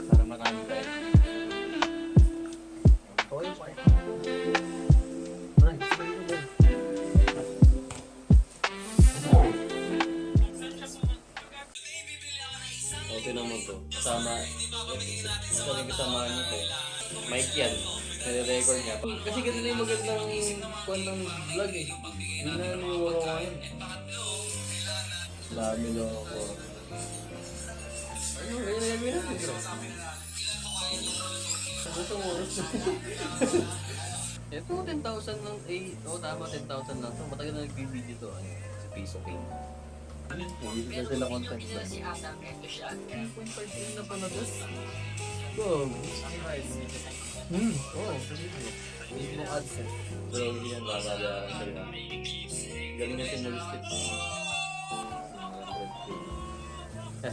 Para marami tayo. Okay, okay. Okay naman to. Kasama, isa rin kasama niyo to. Mike yan. Nare-record niya. Kasi ganito yung magandang kwan ng vlog eh. Yun na niwala ko ngayon. Dami lang ako. Ano, ganyan na yan natin bro. Sabi sa oras na. Ito, 10,000 lang. Eh, oo tama, 10,000 lang to. Matagal na nagbibideo to. Ano, sa piece of cake. Hindi na sila content na. 1.5 na pa na doon. Go! Oo, hindi mo ads eh. Pero hindi yan babayaran sa'yo na. Galing na simulistic. Oh,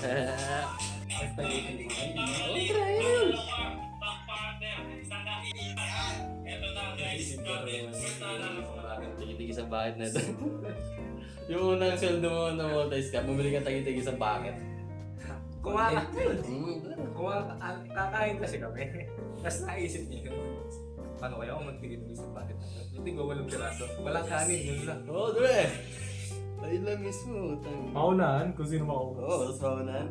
trial! Tagi-tigi sa bakit na ito. Yung unang sweldo mo na monetize ka, bumili ka tagi-tigi sa bakit. Kakain kasi kami. Tapos naisip niya, paano kaya ako magtigil sa bakit? Hindi ko walang piraso. Walang kanin, yun lang. Oo, dre! Tayo lang mismo. Maunahan kung sino mauna. Oo, tapos maunahan.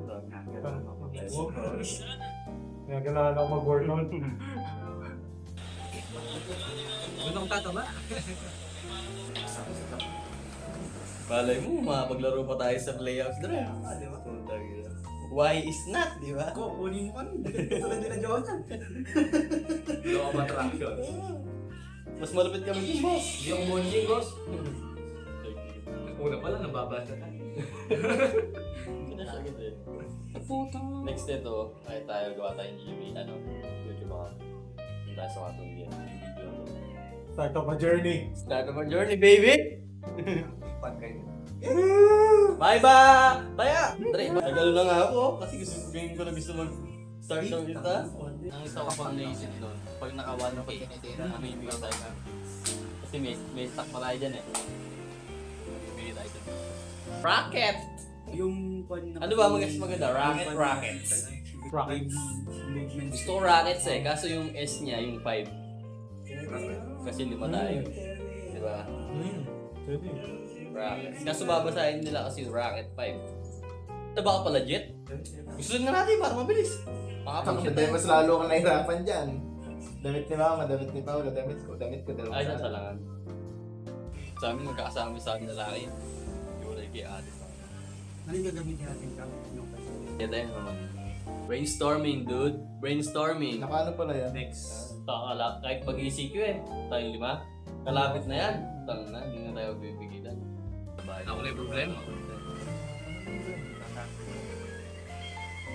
Kaya kailangan ako mag-workout. Unang tatama. Balay mo, makapaglaro pa tayo sa playoffs, dre. Di ba? Why is not, di ba? Ko, kunin mo kan. Tulad din na Jordan. Law of attraction. Mas malapit kami din, boss. Hindi ako bonding, boss. Una pala, nababasa ka. Pinasagad eh. Next ito, ay tayo gawa tayong YouTube account. Yung tayo sa katong yan. Yung video na to. Start of a journey. Start of our journey, baby! Pan kayo. Bye-bye! Taya! Dre, nagalo na nga ako kasi ngayon ko na gusto mag-start ng isa. Ang isa ko pang naisip doon, pag naka 1K, may ibigay tayo ka. Kasi may stock pa tayo dyan eh. May ibigay tayo dyan. Rocket! Yung Ano ba maganda? Rocket, rockets. Rockets. Gusto ko rockets eh, kaso yung S niya, yung 5. Kasi lima tayo. Di ba? Pwede. Rockets. Kaso babasahin nila kasi yung Rocket 5. Ito baka pala jet? Gusto na natin para mabilis. Hindi, mas lalo kang nahirapan dyan. Damit ni Mama, damit ni Paula, damit ko, dalawa. Ay, nasa langan. Sa amin, magkakasama sa amin lalaki. Yung wala kay ate. Ano yung gagamitin natin ka? Kaya tayo naman. Brainstorming, dude. Brainstorming. Nakaano pala yan? Next. Takala, kahit pag-ECQ eh. Tayong 5. Kalapit na yan. Tang na, hindi na tayo bibigilan. Ako na yung problema.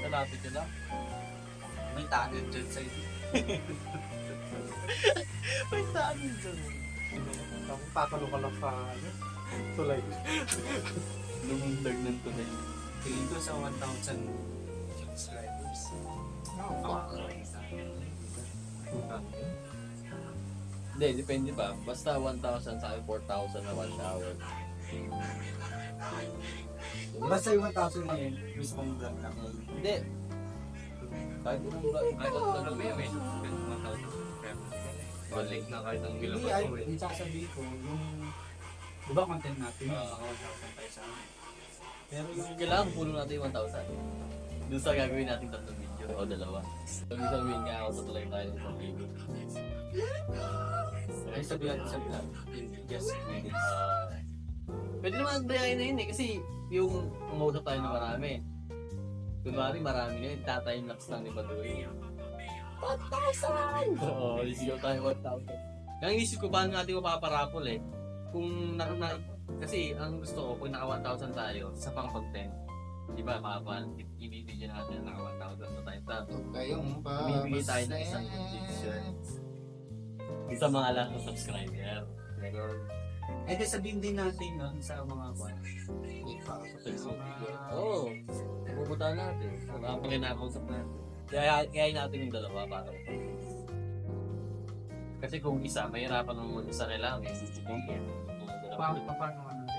Kalapit na lang. May tangan dyan sa ito. May saan dyan. Tatalo ka lang sa tulay. Lumundag ng tunay. Tingin ko sa 1,000 subscribers. Hindi, depende pa. Basta 1,000 sa akin, 4,000 na 1 hour. Basta yung 1,000 na yun, gusto kong vlog na ako. Hindi. Kahit anong vlog. Kahit anong vlog. may 1,000 subscribers. Balik na kahit ang bilang Hindi, ako yung sasabihin ko, yung, di ba content natin, mga 1,000 tayo sa amin. Pero yung, Kailangan puno natin yung 1,000. Doon sa gagawin natin 3 video o 2. Sabihin nga ako tutuloy tayo sa video. ay sabihan sa vlog, yung just minutes. Pwede naman dayain na yun eh kasi yung umausap tayo ng marami. Kunwari marami na yun, tatime lapse lang ni Baduy. 1,000! Oo, isigaw tayo 1,000. Kaya isip ko paano natin mapaparapol eh. Kung kasi ang gusto ko, kung naka 1,000 tayo sa pang content, di ba, i-video natin na naka 1,000 na tayo tato. Kayong Bibigay tayo ng isang t-shirt sa mga lahat ng subscriber. Pero, Eh, di sabihin din natin nun sa mga kwan. oo, pupunta natin. Ang pinakausap natin. Kaya natin yung dalawa para. Kasi kung isa, mahirapan naman mag-isa kailangan. Paano natin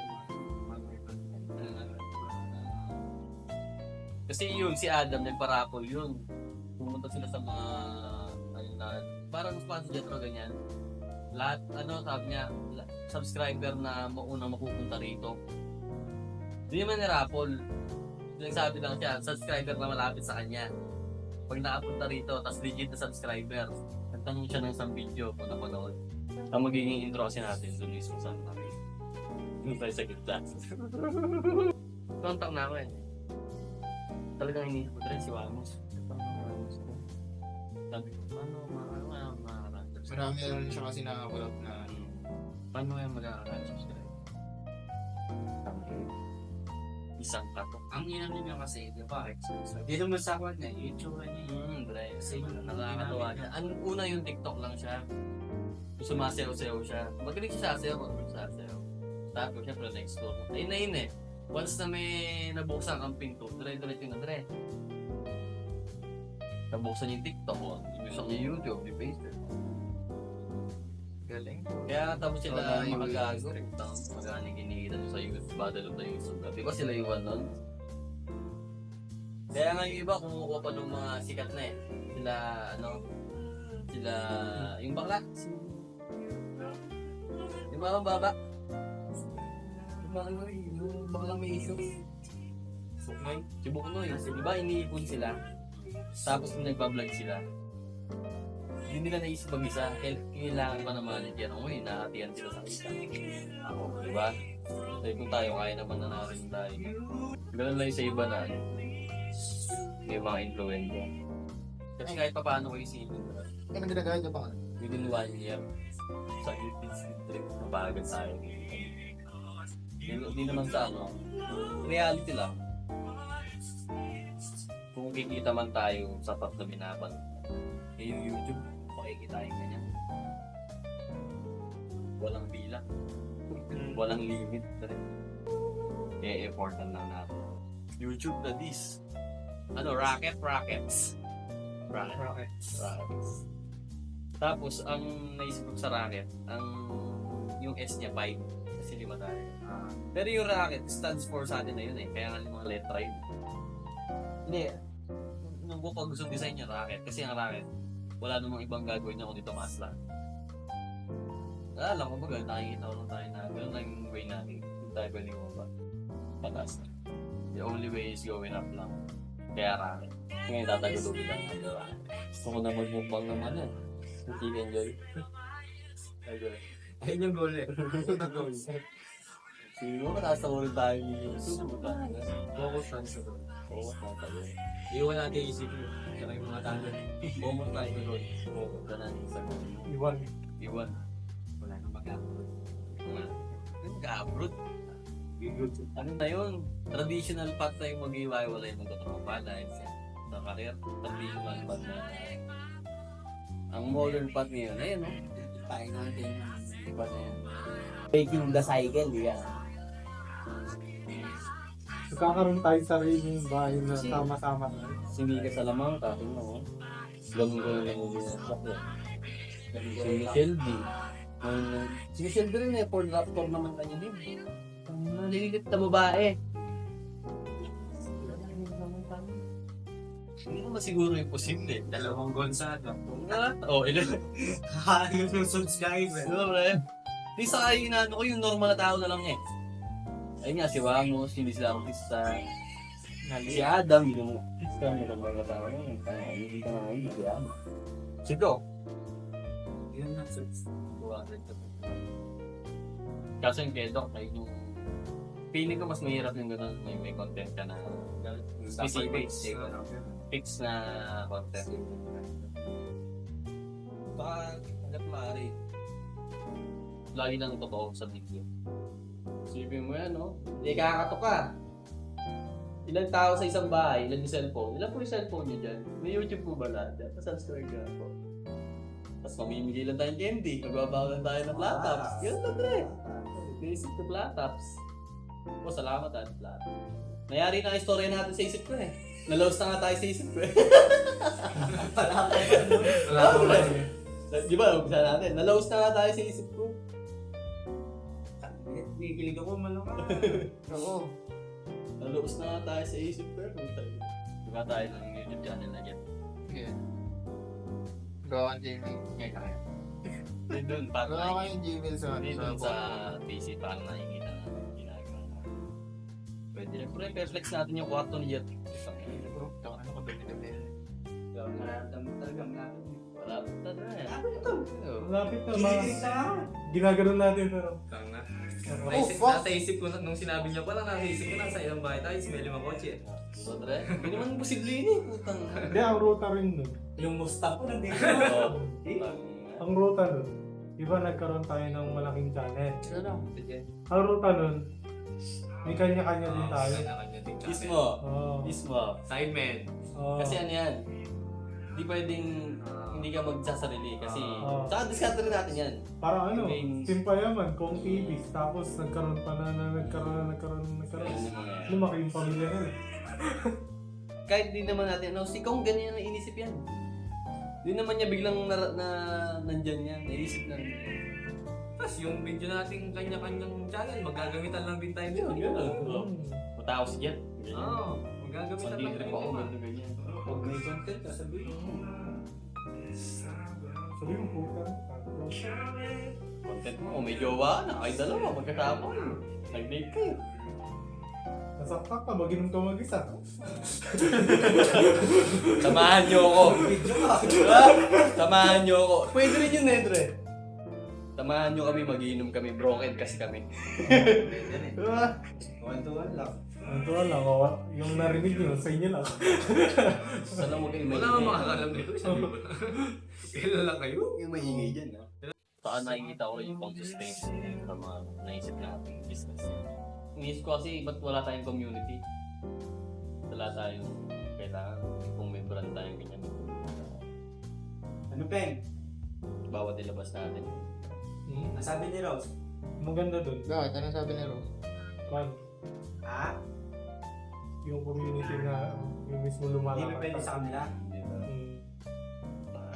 Kasi yun, si Adam, nagparapol yun. Pumunta sila sa mga, ayun na, parang sponsor jet o ganyan. Lahat, sabi niya, subscriber na maunang mapupunta rito. Hindi naman nirapol. Nagsabi lang siya, subscriber na malapit sa kanya. Pag nakapunta rito, tas legit na subscriber, nagtanong siya ng isang video kung napanood. Ang magiging intro kasi natin doon mismo sa kami. Doon tayo sa gitna. Contact na ako eh. Talagang iniisip ko rin si Wamos. Sabi ko, paano makakaroon? Marami na rin siya kasi nakakulap na Paano kaya magkakaroon subscribe? Isang katok. Ang inano niya kasi, di ba? Di naman sa akin niya, YouTube niya. Bre. Kasi nakakatawa siya. Una yung TikTok lang siya. Sumasayaw-sayaw siya. Magaling siya sasayaw, magaling siya sasayaw. Tapos syempre next door. Ayun na yun eh. Once na may nabuksan ang pinto, dire-diretso na dire. Nabuksan yung TikTok, ibigay niya YouTube, yung Facebook. Galing. Kaya tapos sila yung magago. Magaling kinikita sa youth, battle of the youth. Di ba sila yung one nun? Kaya nga yung iba kumukuha pa ng mga sikat na eh. Sila, yung bakla. Yung mga baba. Yung bakla may issue. Buknoy. Si Buknoy. Di ba iniipon sila? Tapos nagbablog sila. Hindi nila naisip mag-isa. Kailangan pa naman yan. Uy, nakatiyan sila sa kita. Di ba? Dahil kung tayo, kaya naman na narin tayo. Ganun lang yung sa iba na may mga influencer. Kasi kahit pa paano ko isipin. Ano ginagawa niya ba? Within 1 year, sa YouTube trip, mabagal tayo. Hindi naman sa reality lang. Kung kikita man tayo sapat na binaban, yung YouTube, makikita yung ganyan. Walang bilang. Walang limit. E-effortan lang natin. YouTube na this. Rockets. Tapos, ang naisip ko sa Rocket, yung S niya 5. Kasi 5 tayo. Pero yung Rocket stands for sa atin na yun eh. Kaya nga yung mga letra yun. Hindi. Nung ko pag gusto design yung Rocket. Kasi ang Rocket, wala namang ibang gagawin niya kundi tumaas lang. Alam ko ba, nakikita ko lang tayo na gano'n lang yung way natin. Yung tayo pwede mo ba? Pataas na. The only way is going up lang. Kaya Rocket. Ngayon tatagulugin lang ang Rocket. Gusto ko na magmukbang naman eh. Chicken Joy. Ayun yung goal eh. Siguro mataas na ulit tayo yung Focus lang sa goal. focus na tayo. Iwan natin isip yun. Tsaka yung mga talent. Focus tayo sa goal. Focus ka na sa goal. Iwan. Wala nang mag-upload. Nag-abroad. Ano na yun? Traditional path na yung mag-iwaiwalay ng totoong palay sa career. Traditional path na ang modern path ngayon, ayun no? Tayo natin. Iba na yan. Breaking the cycle, di ba? Magkakaroon tayo sa sariling bahay na sama-sama na. Sige ka sa lamang, tapos mo. Ganun ko lang yung ginasakyan. Si Michelle D. Si Michelle D rin eh, Ford Raptor naman kanya din. Nalilit na babae. Hindi naman siguro imposible. Dalawang Gonzaga. Ilan? Halos ng subscriber. Diba, pre? Di sa kayo inaano ko, yung normal na tao na lang eh. Ayun nga, si Wamos, hindi sila artista. Si Adam, hindi mo artista, may normal na tao yun. Kaya hindi ka na ngayon, si Adam. Si Doc. Yun na subs. Kaso yung kay Doc, ay yung... Feeling ko mas mahirap yung gano'n, may content ka na specific, fix na content. Baka hanggat maaari, lagi lang totoo sa video. Isipin mo yan, no? Hindi kakato ka. Ilang tao sa isang bahay, ilan yung cellphone? Ilan po yung cellphone nyo dyan? May YouTube po ba lahat dyan? Subscribe ka po. Tapos mamimigay lang tayong candy. Magbabaw lang tayo ng flat tops. Yun lang, pre. Basic to flat tops. O, salamat at flat. Nayari na ang istorya natin sa isip ko eh. Nalaos na nga tayo sa isip ko eh. Wala ko lang eh. Di ba, umpisa natin. Nalaos na nga tayo sa isip ko. Kikilig ako malungkot. Oo. Nalaos na nga tayo sa isip ko. Diba tayo ng YouTube channel na dyan? Sige. Gawa ang JV. Ngayon na kayo. Hindi doon, para Wala kayong Gmail sa hindi doon sa PC, para nakikita na ginagawa. Pwede rin. Pero i-flex natin yung kwarto ni Jet. Bro, ano ka ba nila? Nararamdaman talaga natin. Wala pa talaga eh. Malapit na, mga ginagano natin pero. Tanga. Oh, fuck! Nasa isip ko, nung sinabi niya pala, nasa isip ko nasa ilang bahay tayo, may 5 kotse. So, Dre, hindi naman posible yun eh, putang. Hindi, ang ruta rin nun. Yung Mustang ko nandito. Oo. Ang ruta nun, di ba nagkaroon tayo ng malaking channel? Sige. Ang ruta nun, may kanya-kanya din tayo. Kanya-kanya din kami. Ismo. Oo. Ismo. Sidemen. Oo. Kasi ano yan, hindi pwedeng hindi ka magsasarili kasi Oo. tsaka discount rin natin yan. Parang ano, Main- Simpayaman, kung TVs, tapos nagkaroon pa na nagkaroon. Ayun yung mga yan. Lumaki yung pamilya na eh. Kahit di naman natin, ano, si Kong ganyan ang inisip yan. Di naman niya biglang nandyan yan, naisip lang. Tapos yung video nating kanya-kanyang channel, magagamitan lang din tayo dito. Oo. Punta ako si Jet. Oo, magagamitan lang Mag-trip tayo ako, dito. ganyan. Pag may content, sasabihin mo. Sabi mo, puta. Content mo, kung may jowa na, kayo dalawa, magkasama. Nag-date kayo. Nasaktak ka, mag-inom ka mag-isa. Samahan niyo ako. Ha? Samahan niyo ako. Pwede rin yun, Nedre. Samahan niyo kami, magiinom kami, broken kasi kami. Diba? One-to-one lang. Ito lang, yung narinig nyo, sa inyo lang. Sana mo kayo Wala kang makakalam dito, sabi mo na. Kailan lang kayo? Yung maingay dyan, ha? Saan nakikita ko rin yung pang-sustain sa mga naisip nating business. Inisip ko kasi, ba't wala tayong community? Wala tayong kailangan kung may brand tayong ganyan. Ano, Peng? Bawat ilabas natin. Nasabi ni Rose? Maganda dun. Bakit? Ano sabi ni Rose? Man, Ah? yung community na yung mismo Hindi lumalakad. ba pwede sa kanila? Di ba?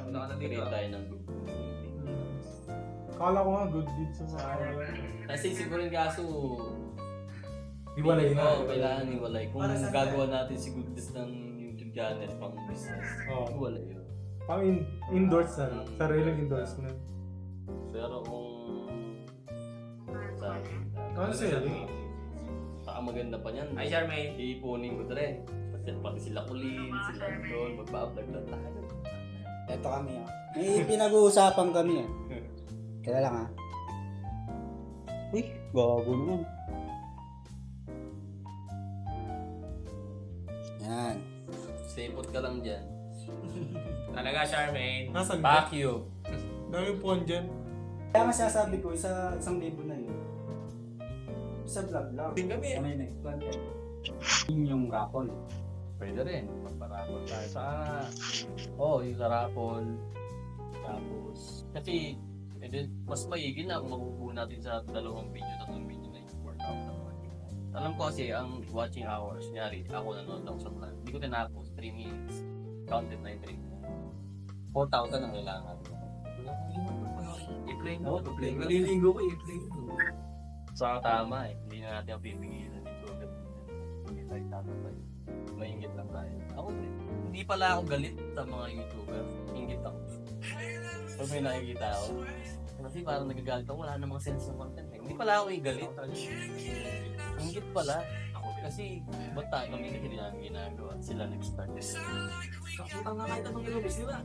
Wala ka na dito, Create ah. tayo ng good community. Kala ko nga good deeds sa mga... Nasisip ko rin kaso, Iwalay na. Oo, kailangan iwalay. Kung Para saan gagawa natin si Goodness ng YouTube channel pang business, Oo. iwalay yun. Pang endorse na. Sariling endorsement. Pero kung sa akin, Ano sa'yo? saka maganda pa niyan. Hi, Charmaine. Iipunin ko rin. Pati sila Kulin, sila Don, magpa-upload lang tayo. Ito kami ah. May pinag-uusapan kami ah. Kaya lang ah. Uy, gago naman. Yan. Sapot ka lang dyan. Talaga, Charmaine. Nasaan ka? Fuck you. Dami puwan dyan. Kaya masasabi ko, isang libo na yun. Sa vlog lang. Din kami. Kami next content. Yun yung raffle. Pwede rin. Magparapol tayo sa... Oo, yung sa raffle. Tapos... Kasi, mas maigil na kung makukuha natin sa 2 video, 3 video na yung workout na mga. Alam ko kasi, ang watching hours, nyari, ako nanonood ako sa vlog. Hindi ko tinapos, 3 minutes. Counted na yung 3 minutes. 4,000 ang kailangan. I-play mo. I-play mo. Naliligo ko, i-play mo. Saka tama eh. Hindi na natin ang pipigilan nito. Hindi tayo tatapay. Maingit lang tayo. Ako hindi pala ako galit sa mga YouTuber. Ingit ako. Pag may nakikita ako. Kasi parang nagagalit ako. Wala namang sense ng content eh. Hindi pala ako yung galit. Ingit pala. Kasi ba't tayo kami kasi hindi namin ginagawa. Sila nag-start. Ang kahit anong ilabas nila.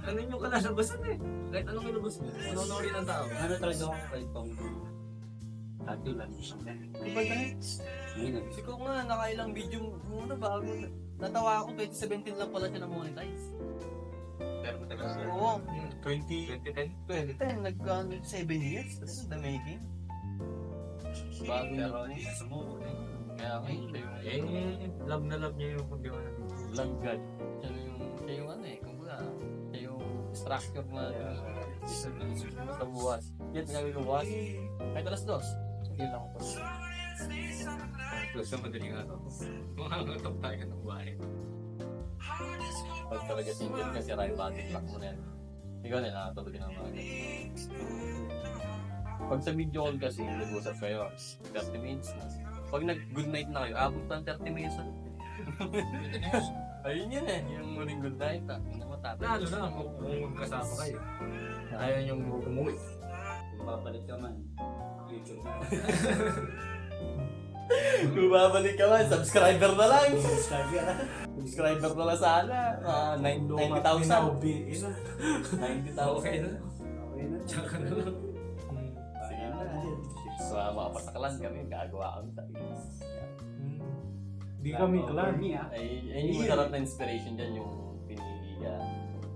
Ano yung kalalabasan eh. Kahit anong ilabas mo. Nanonood ng tao. Ano talaga ako kahit pang tattoo lang siya. Diba guys? Kasi ko nga, nakailang video muna bago. Natawa ako, 2017 lang pala siya na-monetize. Pero matagal siya. Oo. 2010? 2010, nag 7 years. That's the making. Bago Pero na. sumuko din. Kaya kayo, Love na love niya yung paggawa natin. langgad. Siya yung ano eh, kumbaga, siya yung structure na sa buwas. Yan, sinabi ko buwas. Kahit alas 2. Hindi lang ako. Plus sa madaling araw. Mga top tayo ng buhay. Pag talaga single kasi right body clock mo na yan. Ikaw na, nakatulog ka ng mga ganyan. Pag sa video call kasi, nag-usap kayo, 30 minutes na. Pag nag-good night na kayo, abot ng 30 minutes na. Ayun yun eh, yung muling good night. Yung matapos. Lalo na kung kasama kayo. Ayaw niyong umuwi. Kung babalik ka man, YouTube na. Kung babalik ka man, subscriber na lang. Subscriber na lang sana. 90,000. 90,000. Okay na. Okay na. Tsaka na lang. Sige na. So, mga pasakalan kami, gagawa kami sa ilis. Di kami clan. Ay yung masarap na inspiration dyan, yung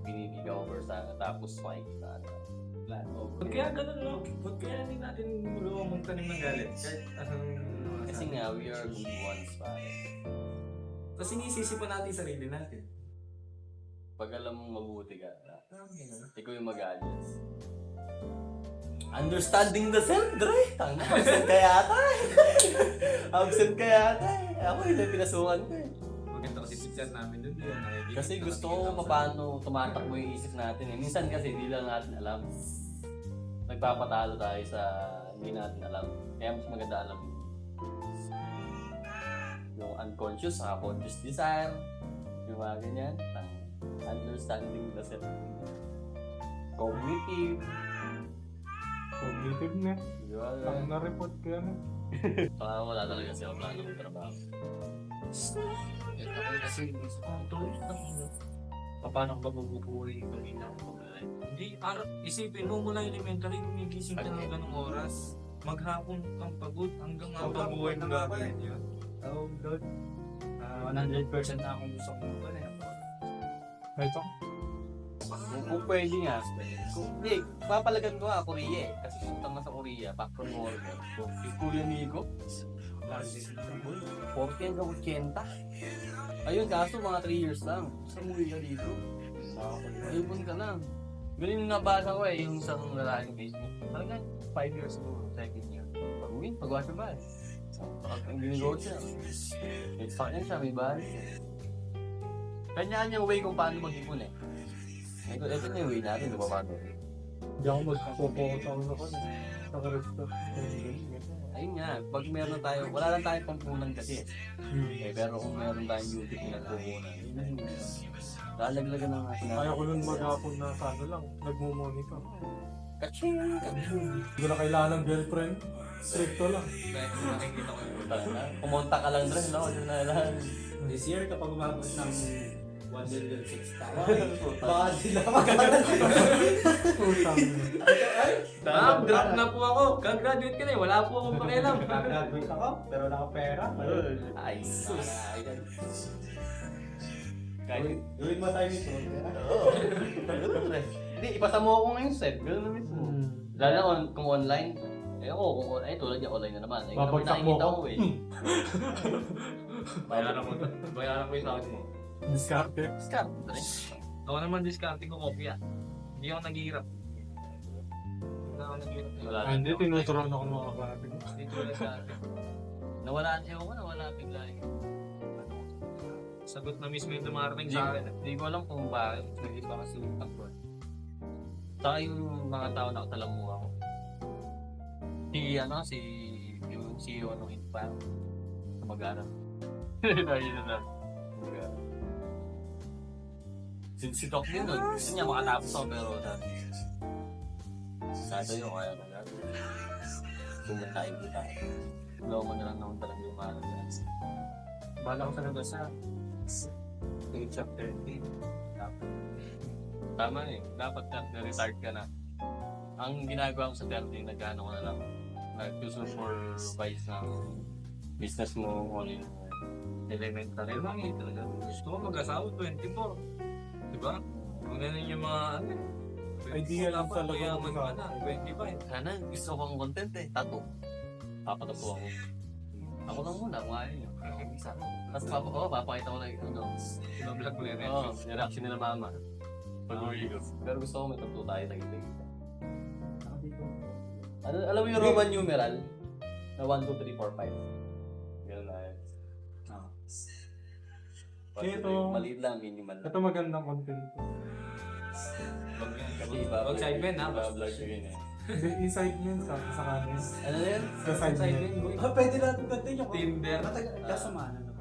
pinili ka over sa tapos makikita. Ba't kaya ganun, no? Ba't kaya hindi natin muluwang magtanim ng galit? Kahit anong... Kasi nga, we are good ones, pare. Kasi nisisi pa natin sarili natin. Pag alam mong mabuti ka, Okay na. ikaw yung mag-alis. Understanding the self, Dre. Tanga, absent ka yata eh. Absent ka yata eh. Ako yun yung pinasukan ko eh. Maganda kasi si chat namin dun. Kasi gusto ko paano tumatakbo yung isip natin eh. Minsan kasi di lang natin alam. Nagpapatalo tayo sa hindi natin alam. Kaya mas maganda alam yung unconscious, conscious desire, yung mga ganyan. Understanding the self. Cognitive. Cognitive na. Di ba? Ang na-report ko yan. Saka wala talaga siya plano ng trabaho. Ito kasi paano ba mabubuhay yung kanina ko pag-alay? Hindi, isipin mo mula elementary, gumigising ka ng ganong oras. Maghapon kang pagod hanggang habang buhay mo gagawin yun. Oh, God. 100% na akong gusto kong magpalay. Ito. Kung pwede nga. Hindi, papalagan ko nga Korea eh. Kasi puntang na sa Korea, back from war. Yung Kuya Nico, 40 hanggang 80. Ayun, kaso mga 3 years lang. Sa umuwi ka dito. Ayun ka lang. Ganun yung nabasa ko eh, yung isang lalaking Facebook. Talagang 5 years mo, second year. Pag-uwi, pag-wash yung bahay. Ang ginagawa siya. May sakyan siya, may bahay. Kanya-kanya way kung paano mag-ipon eh. Ito na yung way natin, di ba paano? Hindi ako magpo-focus ako sa kanya. Sa resto. Ayun nga, pag meron tayo, wala lang tayong pampunan kasi. Eh, pero kung meron tayong YouTube na nagpupunan, yun na yung lalaglagan ng natin. Kaya ko nun maghapon na sa ano lang, nagmumonitor. Kaching! Hindi ko na kailangan ng girlfriend. Stricto lang. Nakikita ko yun. Pumunta ka lang rin, no? Yun na lang. This year, kapag umabot ng 1,006,000, Baka sila magkakaroon. Putang. Ma'am, drop na po ako. Gagraduate ka na eh. Wala po akong pakialam. Nag-graduate ako, pero nakapera. Ay, sus! Kahit Gawin mo tayo nito. oo. Hindi, ipasa mo ako ngayon, Seb. Ganun na mismo. Lalo na kung online, eh ako, kung ay tulad niya, online na naman. Eh, Babagsak mo nakikita ako. ko eh. Bayaran ko yung sahod mo. Discarte. Scam. Ako naman discarding ko kopya. Hindi ako naghihirap. Hindi ako naghihirap. Wala Ah, hindi, tinuturuan ako ng mga kapatid ko. Hindi tulad dati. Nawala bigla eh. Sagot na mismo yung dumarating sa akin. Hindi ko alam kung bakit. Nag-iba kasi yung takbo. Saka yung mga tao na katalamuha ko. Yung CEO ng Inpal. Na mag-aral. Yun na lang. Mag-aral. Si Doc din nun. Gusto niya makatapos ako pero dati. Sada yung kaya mag-aral. Pumuntahin ko tayo. Wala mo na lang naman talaga yung mahal. bala ko talaga sa age of 30. Tama eh. Dapat na-retired ka na. Ang ginagawa ko sa 30, nag-ano ko na lang. Nag-supervise ng business mo kung ano yung elementary lang eh talaga. Gusto ko mag-asawa 24. Diba? Kung ganun yung mga ano. Idea lang pa, talaga kaya ako mag sa na, 25. Sana gusto kong content eh. Tato. Papatato ako. Ako lang muna, kung ayaw nyo. Isa. Tapos papakita ko lang ano. Iba-vlog mo yan. Oo, yung reaction nila mama. Pag-uwi ko. Pero gusto ko may tattoo tayo tagitag. Ano, alam mo yung Roman numeral? Na 1, 2, 3, 4, 5. Ganun na yun. Ito- Maliit lang, minimal lang. Ito magandang content. Kasi iba. Wag side men, ha? Iba vlog ko yun eh. Hindi, i-side mo yun sa kanin. Ano na yun? Sa side mo yun. Pwede natin content yung Tinder. Kaso mana na.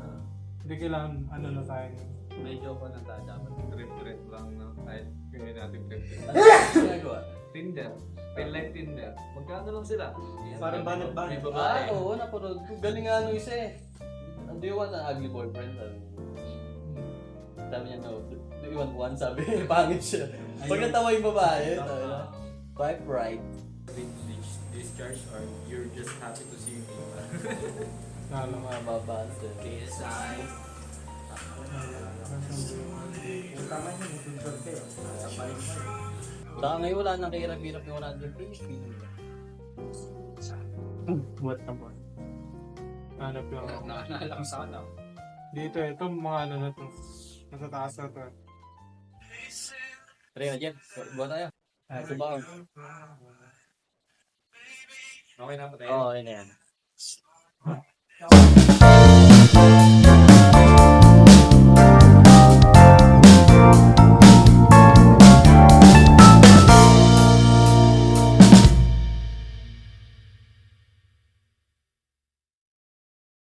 Hindi kailangan ano na tayo. Medyo ko nang dapat. Trip lang, no? Kahit hindi natin trip. Ginagawa. Tinder. Real life Tinder. Magkano lang sila? Parang banat-banat. May Ah, babae. oo, napanood ko. Galing nga ano isa eh. Do you want an ugly boyfriend? Sabi niya, no. Do you want one? Sabi, pangit siya. Pag natawa yung babae, sabi na, swipe right. Discharge or you're just happy to see me. Lalo Mga babalas eh. KSI. Yung tama niya, nasusunod kayo. Sabay mo. Saka ngayon wala nang kahirap-hirap yung 100 feeling. What na ba? Hanap lang ako. Naalala ko sana. Dito, ito mga ano na to. Nasa taas na to. Tara, Jen. Buwan tayo. Subaw. Okay na pa tayo. Oo, yun na yan.